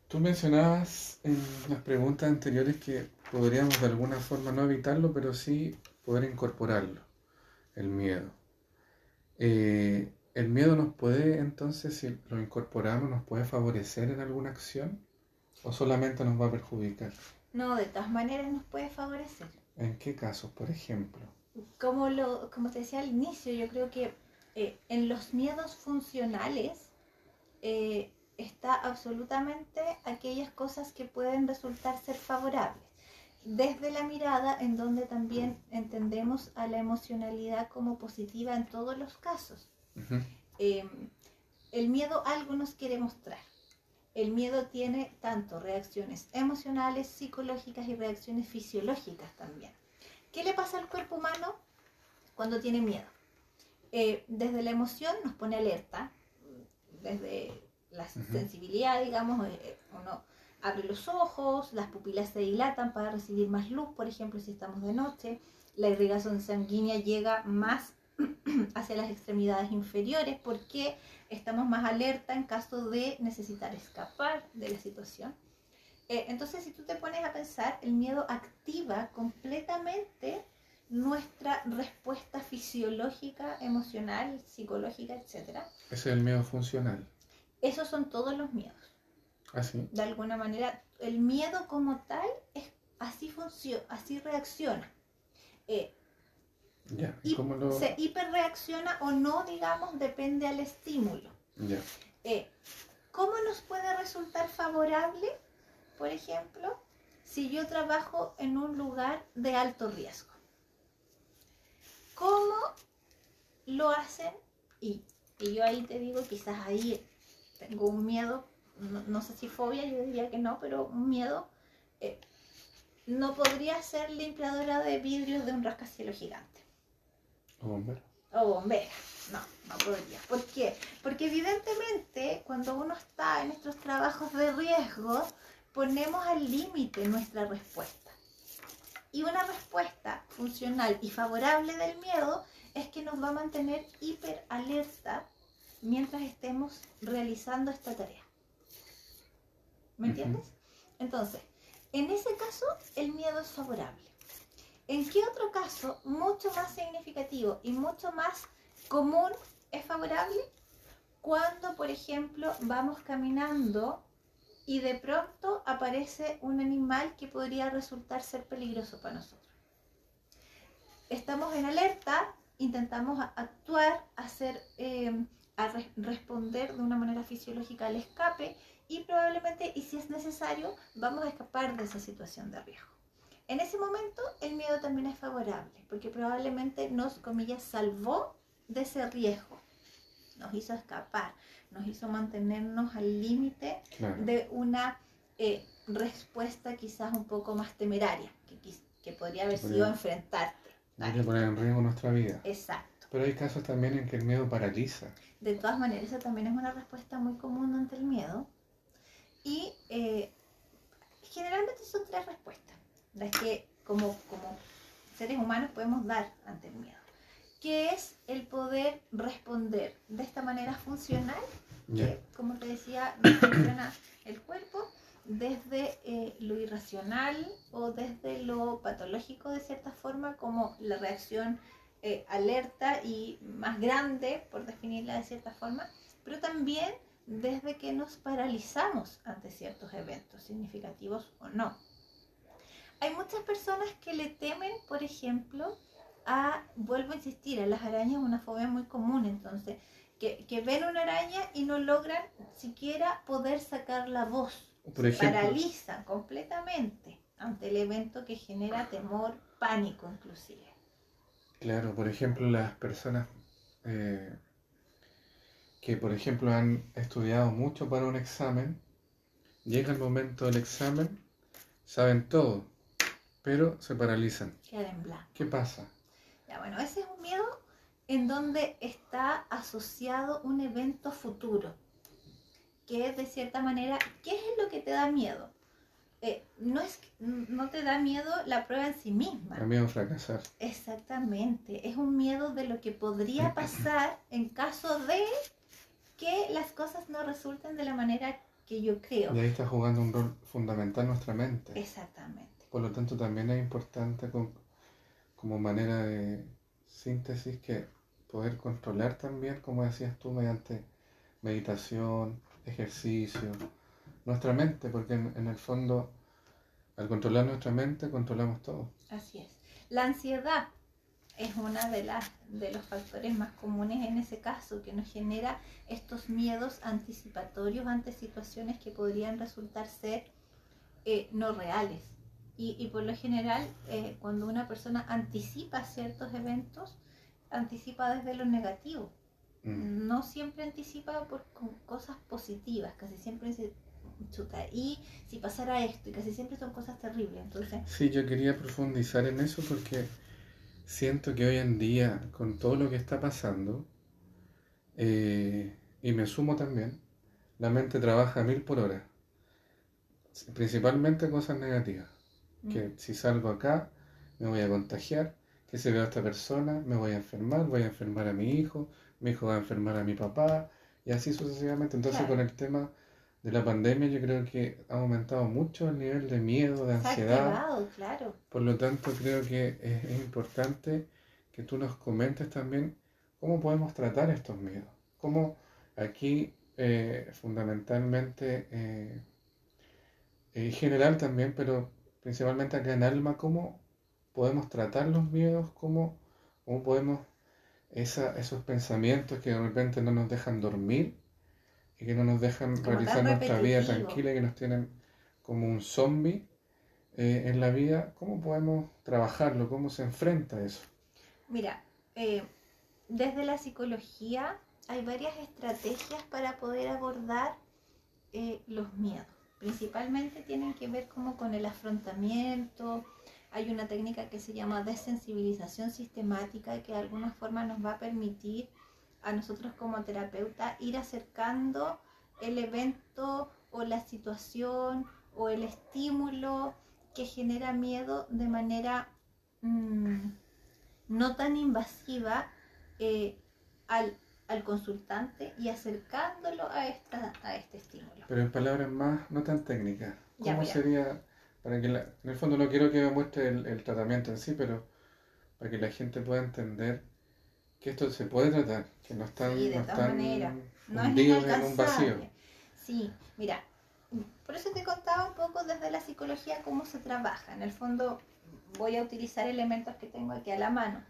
Tú mencionabas en las preguntas anteriores que podríamos de alguna forma no evitarlo, pero sí poder incorporarlo, el miedo. ¿El miedo nos puede, entonces, si lo incorporamos, nos puede favorecer en alguna acción o solamente nos va a perjudicar? No, de todas maneras nos puede favorecer. ¿En qué casos, por ejemplo? Como te decía al inicio, yo creo que en los miedos funcionales está absolutamente aquellas cosas que pueden resultar ser favorables. desde la mirada en donde también entendemos a la emocionalidad como positiva en todos los casos. Ujú. El miedo algo nos quiere mostrar. El miedo tiene tanto reacciones emocionales, psicológicas y reacciones fisiológicas también. ¿Qué le pasa al cuerpo humano cuando tiene miedo? Desde la emoción nos pone alerta, desde la sensibilidad, digamos, uno abre los ojos, las pupilas se dilatan para recibir más luz, por ejemplo, si estamos de noche, la irrigación sanguínea llega más hacia las extremidades inferiores porque estamos más alerta en caso de necesitar escapar de la situación. Entonces, si tú te pones a pensar, el miedo activa completamente nuestra respuesta fisiológica, emocional, psicológica, etc. Ese es el miedo funcional. Esos son todos los miedos. ¿Así? De alguna manera, el miedo como tal así funciona, así reacciona. Ya. ¿Y cómo lo...? Se hiperreacciona o no, digamos, depende al estímulo. Ya. ¿Cómo nos puede resultar favorable, por ejemplo, si yo trabajo en un lugar de alto riesgo? ¿Cómo lo hacen? Y yo ahí te digo, quizás ahí tengo un miedo, no sé si fobia, yo diría que no, pero un miedo. No podría ser limpiadora de vidrios de un rascacielos gigante. ¿O bombero? O bombera. No podría. ¿Por qué? Porque evidentemente cuando uno está en estos trabajos de riesgo, ponemos al límite nuestra respuesta. Y una respuesta funcional y favorable del miedo es que nos va a mantener hiper alerta mientras estemos realizando esta tarea. ¿Me entiendes? Entonces, en ese caso, el miedo es favorable. ¿En qué otro caso, mucho más significativo y mucho más común, es favorable? Cuando, por ejemplo, vamos caminando y de pronto aparece un animal que podría resultar ser peligroso para nosotros. Estamos en alerta, intentamos actuar, responder de una manera fisiológica al escape y probablemente, y si es necesario, vamos a escapar de esa situación de riesgo. En ese momento el miedo también es favorable, porque probablemente nos, comillas, salvó de ese riesgo, nos hizo escapar, nos hizo mantenernos al límite de una respuesta quizás un poco más temeraria, que podría haber sido enfrentarte. Podría poner en riesgo nuestra vida. Exacto. Pero hay casos también en que el miedo paraliza. De todas maneras, esa también es una respuesta muy común ante el miedo. Y generalmente son 3 respuestas, las que como seres humanos podemos dar ante el miedo, que es el poder responder de esta manera funcional, que, como te decía, funciona el cuerpo, desde lo irracional o desde lo patológico de cierta forma, como la reacción alerta y más grande, por definirla de cierta forma, pero también desde que nos paralizamos ante ciertos eventos, significativos o no. Hay muchas personas que le temen, por ejemplo, vuelvo a insistir, a las arañas, una fobia muy común, entonces, que ven una araña y no logran siquiera poder sacar la voz. Se paralizan completamente ante el evento que genera temor, pánico inclusive. Claro, por ejemplo, las personas que por ejemplo han estudiado mucho para un examen, llega el momento del examen, saben todo, pero se paralizan. Quedan en blanco. ¿Qué pasa? Ya, bueno, ese es un miedo en donde está asociado un evento futuro, que es de cierta manera, ¿qué es lo que te da miedo? No te da miedo la prueba en sí misma. Da miedo a fracasar. Exactamente, es un miedo de lo que podría pasar en caso de que las cosas no resulten de la manera que yo creo. Y ahí está jugando un rol fundamental nuestra mente. Exactamente. Por lo tanto, también es importante como manera de síntesis que poder controlar también, como decías tú, mediante meditación, ejercicio, nuestra mente, porque en el fondo, al controlar nuestra mente, controlamos todo. Así es. La ansiedad es una de los factores más comunes en ese caso, que nos genera estos miedos anticipatorios ante situaciones que podrían resultar ser no reales. Y por lo general, cuando una persona anticipa ciertos eventos, anticipa desde lo negativo. No siempre anticipa con cosas positivas, casi siempre dice, chuta, y si pasara esto, y casi siempre son cosas terribles. Entonces, Sí, yo quería profundizar en eso porque siento que hoy en día, con todo lo que está pasando, y me sumo también, la mente trabaja a 1000 por hora, principalmente cosas negativas. Que si salgo acá, me voy a contagiar, que si veo a esta persona, me voy a enfermar a mi hijo va a enfermar a mi papá, y así sucesivamente. Entonces, claro, con el tema de la pandemia, yo creo que ha aumentado mucho el nivel de miedo, de se ha ansiedad. activado, claro. Por lo tanto, creo que es importante que tú nos comentes también cómo podemos tratar estos miedos. Cómo aquí, fundamentalmente, en general también, pero principalmente acá en Alma, cómo podemos tratar los miedos, cómo podemos esos pensamientos que de repente no nos dejan dormir y que no nos dejan Como realizar tan nuestra vida repetitivo. tranquila y que nos tienen como un zombie en la vida, ¿cómo podemos trabajarlo? ¿Cómo se enfrenta eso? Mira, eh, desde la psicología hay varias estrategias para poder abordar los miedos. Principalmente tienen que ver como con el afrontamiento. Hay una técnica que se llama desensibilización sistemática que de alguna forma nos va a permitir a nosotros como terapeuta ir acercando el evento o la situación o el estímulo que genera miedo de manera mmm, no tan invasiva eh, al, al consultante y acercándolo a este estímulo. Pero en palabras más, no tan técnicas, Ya, ¿cómo mira. sería, para que en el fondo no quiero que me muestre el tratamiento en sí, pero para que la gente pueda entender que esto se puede tratar, que Sí, de no todas maneras. están No es hundidos en un vacío? inalcanzable. Sí, mira, por eso te contaba un poco desde la psicología cómo se trabaja. En el fondo voy a utilizar elementos que tengo aquí a la mano.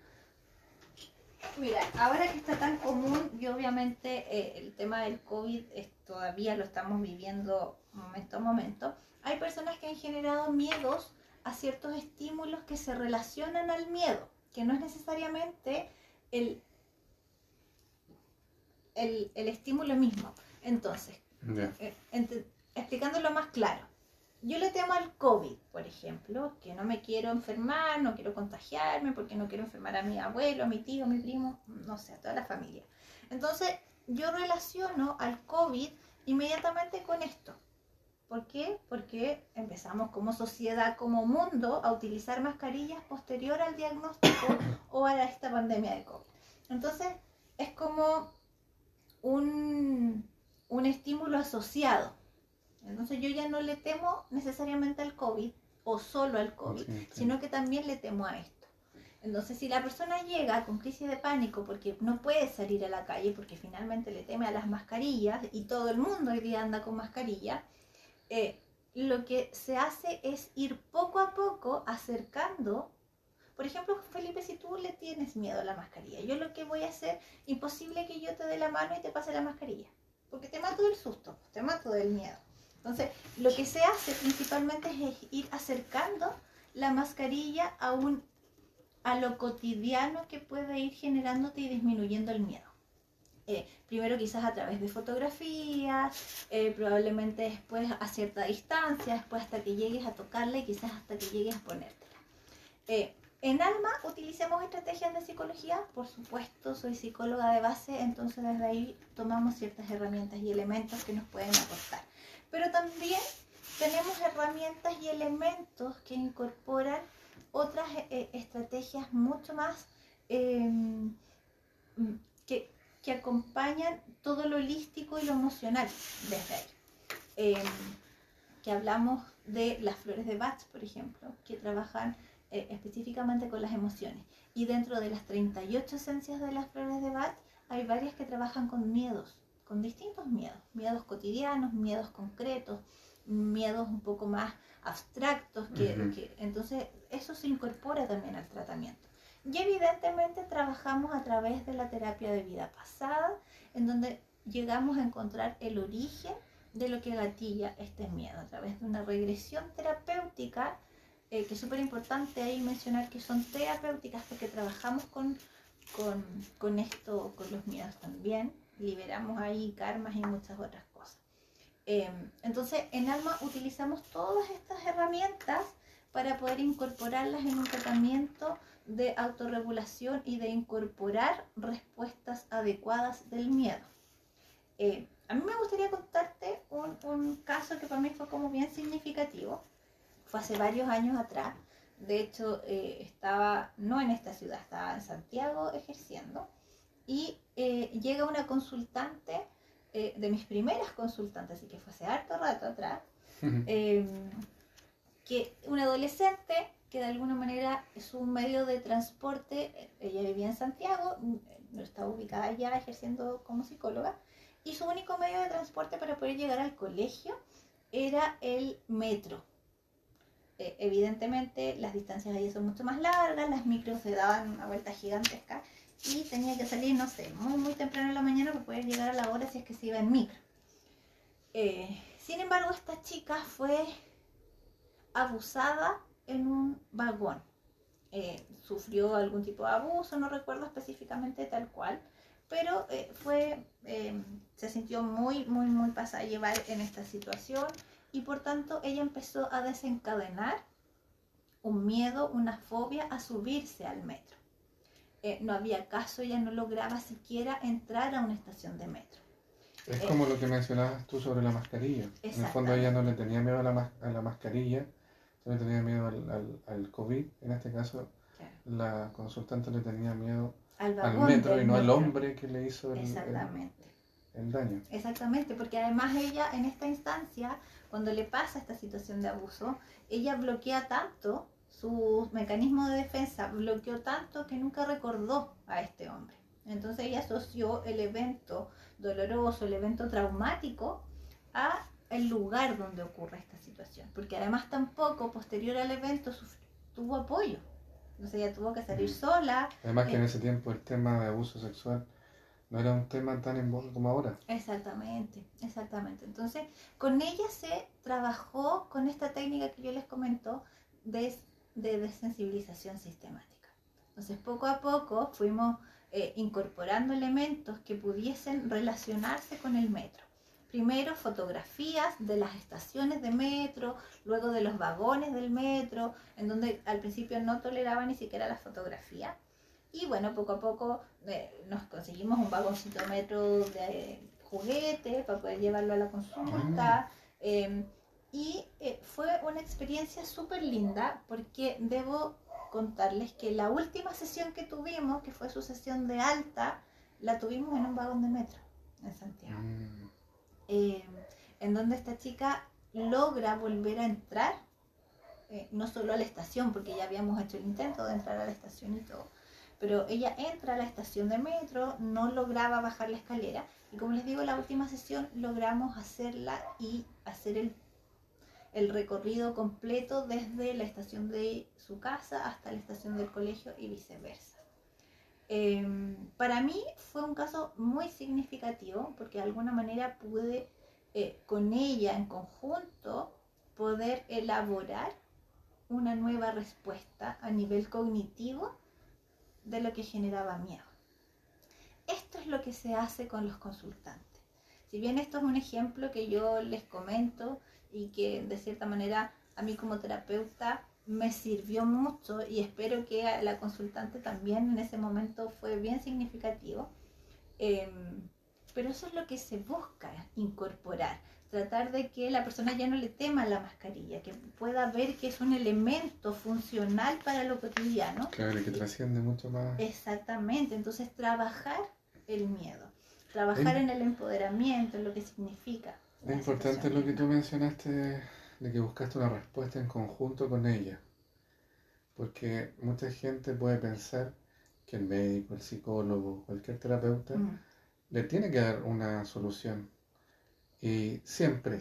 Mira, ahora que está tan común y obviamente el tema del COVID todavía lo estamos viviendo momento a momento, hay personas que han generado miedos a ciertos estímulos que se relacionan al miedo, que no es necesariamente el, el estímulo mismo. Entonces, Ya. explicándolo más claro, yo le temo al COVID, por ejemplo, que no me quiero enfermar, no quiero contagiarme, porque no quiero enfermar a mi abuelo, a mi tío, a mi primo, no sé, a toda la familia. Entonces, yo relaciono al COVID inmediatamente con esto. ¿Por qué? Porque empezamos como sociedad, como mundo, a utilizar mascarillas posterior al diagnóstico o a esta pandemia de COVID. Entonces, es como un estímulo asociado. Entonces yo ya no le temo necesariamente al COVID o solo al COVID, Sí, sino que también le temo a esto. Entonces si la persona llega con crisis de pánico porque no puede salir a la calle porque finalmente le teme a las mascarillas y todo el mundo hoy día anda con mascarilla, lo que se hace es ir poco a poco acercando. Por ejemplo, Felipe, si tú le tienes miedo a la mascarilla, yo lo que voy a hacer, imposible que yo te dé la mano y te pase la mascarilla, porque te mato del susto, te mato del miedo. Entonces, lo que se hace principalmente es ir acercando la mascarilla a lo cotidiano que puede ir generándote y disminuyendo el miedo. Primero quizás a través de fotografías, probablemente después a cierta distancia, después hasta que llegues a tocarla y quizás hasta que llegues a ponértela. En Alma utilicemos estrategias de psicología, por supuesto, soy psicóloga de base, entonces desde ahí tomamos ciertas herramientas y elementos que nos pueden aportar. Pero también tenemos herramientas y elementos que incorporan otras estrategias mucho más que acompañan todo lo holístico y lo emocional desde ahí. Que hablamos de las flores de Bach, por ejemplo, que trabajan específicamente con las emociones. Y dentro de las 38 esencias de las flores de Bach, hay varias que trabajan con miedos, con distintos miedos. Miedos cotidianos, miedos concretos, miedos un poco más abstractos. Entonces, eso se incorpora también al tratamiento. Y evidentemente trabajamos a través de la terapia de vida pasada, en donde llegamos a encontrar el origen de lo que gatilla este miedo, a través de una regresión terapéutica que es súper importante ahí mencionar que son terapéuticas porque trabajamos con esto, con los miedos también, liberamos ahí karmas y muchas otras cosas. Entonces, en Alma utilizamos todas estas herramientas para poder incorporarlas en un tratamiento de autorregulación y de incorporar respuestas adecuadas del miedo. A mí me gustaría contarte un caso que para mí fue como bien significativo. Fue hace varios años atrás. De hecho, estaba no en esta ciudad, estaba en Santiago ejerciendo. Y llega una consultante, de mis primeras consultantes, así que fue hace harto rato atrás, que una adolescente que de alguna manera es un medio de transporte. Ella vivía en Santiago, estaba ubicada allá ejerciendo como psicóloga, y su único medio de transporte para poder llegar al colegio era el metro. Evidentemente las distancias allí son mucho más largas, las micros se daban una vuelta gigantesca y tenía que salir, no sé, muy temprano en la mañana para poder llegar a la hora si es que se iba en micro. Sin embargo, esta chica fue abusada en un vagón. Sufrió algún tipo de abuso, no recuerdo específicamente tal cual, pero se sintió muy pasada a llevar en esta situación y por tanto ella empezó a desencadenar un miedo, una fobia a subirse al metro. No había caso, ella no lograba siquiera entrar a una estación de metro. Es como lo que mencionabas tú sobre la mascarilla. En el fondo ella no le tenía miedo a la mascarilla, solo tenía miedo al COVID. En este caso, claro, la consultante le tenía miedo al metro y no al hombre que le hizo el daño. Exactamente, porque además ella en esta instancia, cuando le pasa esta situación de abuso, ella bloquea tanto, su mecanismo de defensa bloqueó tanto que nunca recordó a este hombre. Entonces ella asoció el evento doloroso, el evento traumático a el lugar donde ocurre esta situación, porque además tampoco posterior al evento tuvo apoyo. Entonces ella tuvo que salir sola. Además que en ese tiempo el tema de abuso sexual no era un tema tan en boga como ahora. Exactamente. Entonces, con ella se trabajó con esta técnica que yo les comento de desensibilización sistemática. Entonces, poco a poco fuimos incorporando elementos que pudiesen relacionarse con el metro. Primero, fotografías de las estaciones de metro, luego de los vagones del metro, en donde al principio no toleraba ni siquiera la fotografía. Y bueno, poco a poco nos conseguimos un vagoncito de metro de juguete para poder llevarlo a la consulta. Fue una experiencia súper linda porque debo contarles que la última sesión que tuvimos, que fue su sesión de alta, la tuvimos en un vagón de metro en Santiago. En donde esta chica logra volver a entrar, no solo a la estación, porque ya habíamos hecho el intento de entrar a la estación y todo, pero ella entra a la estación de metro, no lograba bajar la escalera, y como les digo, la última sesión logramos hacerla y hacer el recorrido completo desde la estación de su casa hasta la estación del colegio y viceversa. Para mí fue un caso muy significativo porque de alguna manera pude con ella en conjunto poder elaborar una nueva respuesta a nivel cognitivo de lo que generaba miedo. Esto es lo que se hace con los consultantes. Si bien esto es un ejemplo que yo les comento y que de cierta manera a mí como terapeuta me sirvió mucho y espero que a la consultante también en ese momento fue bien significativo, pero eso es lo que se busca incorporar, tratar de que la persona ya no le tema la mascarilla, que pueda ver que es un elemento funcional para lo cotidiano. Claro, y que trasciende mucho más. Exactamente, entonces trabajar el miedo, trabajar en el empoderamiento, en lo que significa. Es importante lo que tú mencionaste, de que buscaste una respuesta en conjunto con ella, porque mucha gente puede pensar que el médico, el psicólogo, cualquier terapeuta le tiene que dar una solución, y siempre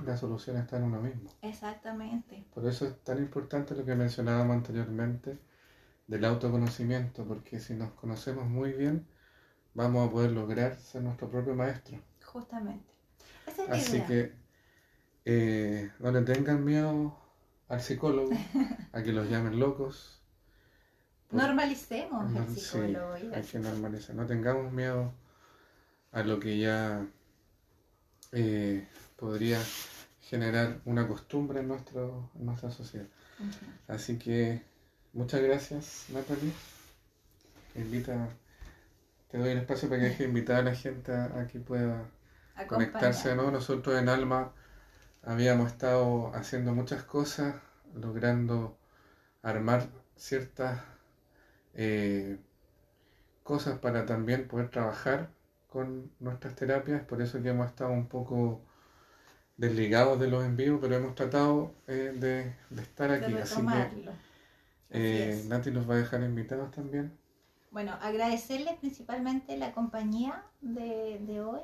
la solución está en uno mismo. Exactamente. Por eso es tan importante lo que mencionábamos anteriormente del autoconocimiento, porque si nos conocemos muy bien vamos a poder lograr ser nuestro propio maestro. Justamente. Esa es la Así idea. que no le tengan miedo al psicólogo, a que los llamen locos. Normalicemos el psicólogo. Sí, hay que normalizar. No tengamos miedo a lo que ya podría generar una costumbre en nuestra sociedad. Uh-huh. Así que muchas gracias, Natalie. Te doy el espacio para que dejes invitar a la gente a que pueda conectarse, ¿no? Nosotros en Alma habíamos estado haciendo muchas cosas, logrando armar ciertas cosas para también poder trabajar con nuestras terapias, por eso que hemos estado un poco desligados de los envíos, pero hemos tratado de estar aquí. Así que Nati los va a dejar invitados también. Bueno, agradecerles principalmente la compañía de hoy.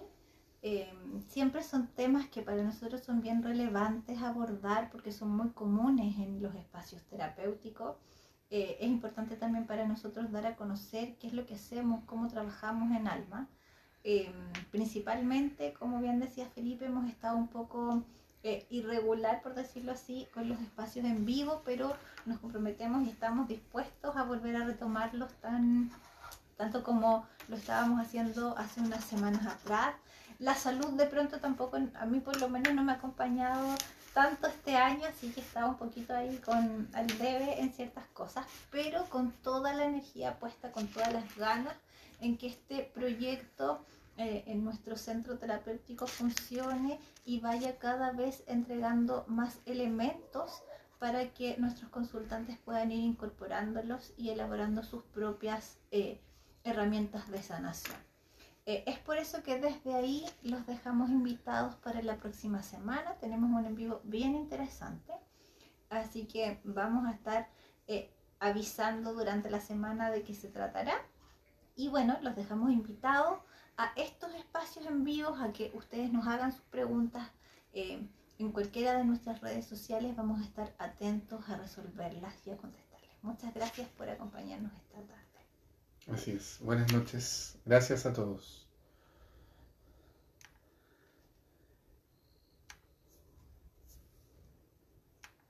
Siempre son temas que para nosotros son bien relevantes abordar porque son muy comunes en los espacios terapéuticos. Es importante también para nosotros dar a conocer qué es lo que hacemos, cómo trabajamos en Alma. Principalmente, como bien decía Felipe, hemos estado un poco irregular, por decirlo así, con los espacios en vivo, pero nos comprometemos y estamos dispuestos a volver a retomarlos tanto como lo estábamos haciendo hace unas semanas atrás. La salud de pronto tampoco, a mí por lo menos no me ha acompañado tanto este año, así que estaba un poquito ahí con al debe en ciertas cosas, pero con toda la energía puesta, con todas las ganas en que este proyecto en nuestro centro terapéutico funcione y vaya cada vez entregando más elementos para que nuestros consultantes puedan ir incorporándolos y elaborando sus propias herramientas de sanación. Es por eso que desde ahí los dejamos invitados para la próxima semana. Tenemos un en vivo bien interesante, así que vamos a estar avisando durante la semana de qué se tratará. Y bueno, los dejamos invitados a estos espacios en vivo, a que ustedes nos hagan sus preguntas en cualquiera de nuestras redes sociales. Vamos a estar atentos a resolverlas y a contestarles. Muchas gracias por acompañarnos esta tarde. Así es. Buenas noches. Gracias a todos.